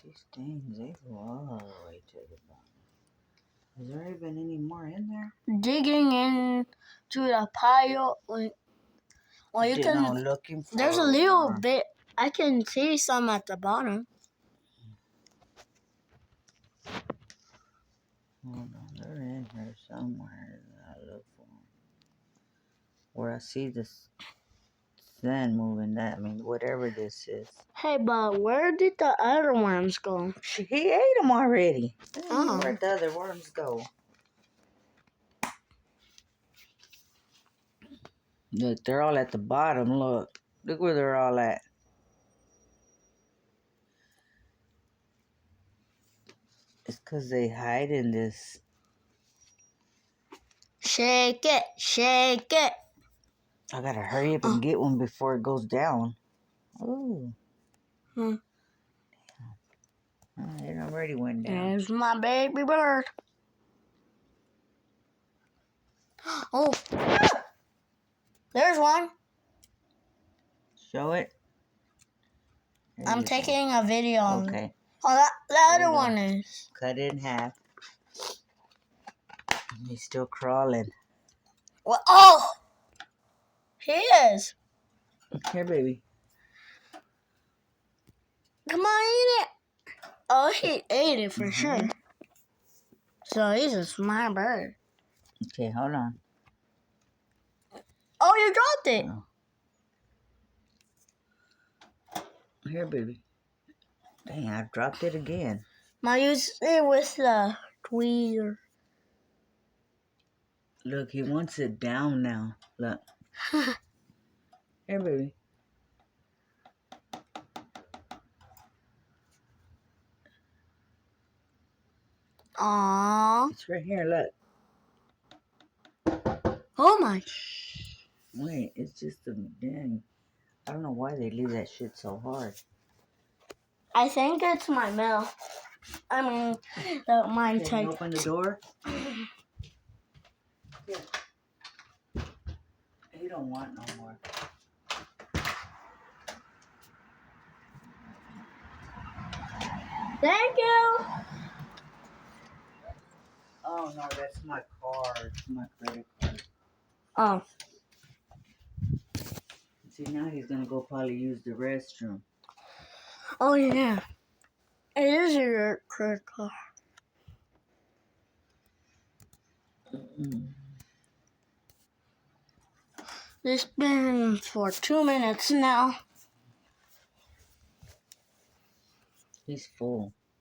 These things, they go all the way to the bottom. Has there even any more in there? Digging into the pile. Well, you can. Looking for There's a little bit. I can see some at the bottom. Hold on, they're in here somewhere. I look for them. Where I see this sand moving. Whatever this is. Hey, but where did the other worms go? He ate them already. Oh. Where'd the other worms go? Look, they're all at the bottom. Look where they're all at. It's because they hide in this. Shake it, shake it. I gotta hurry up and get one before it goes down. Oh. It already went down. There's my baby bird. Oh, there's one. Show it. I'm taking a video. Okay. Oh, the other one is. Cut it in half. He's still crawling. Well, oh, he is. Here, baby. Come on, eat it. Oh, he ate it for sure. So he's a smart bird. Okay, hold on. Oh, you dropped it. Oh. Here, baby. Dang, I dropped it again. I use it with the tweezer. Look, he wants it down now. Look. Here, baby. Aww. It's right here, look. Oh my. Wait, it's just a dang. I don't know why they leave that shit so hard. I think it's my mouth. My Can you open the door? Here. You don't want no more. Thank you. Oh no, that's my card. My credit card. Oh. See, now he's gonna go probably use the restroom. Oh yeah. It is your credit card. It's been for 2 minutes now. He's full.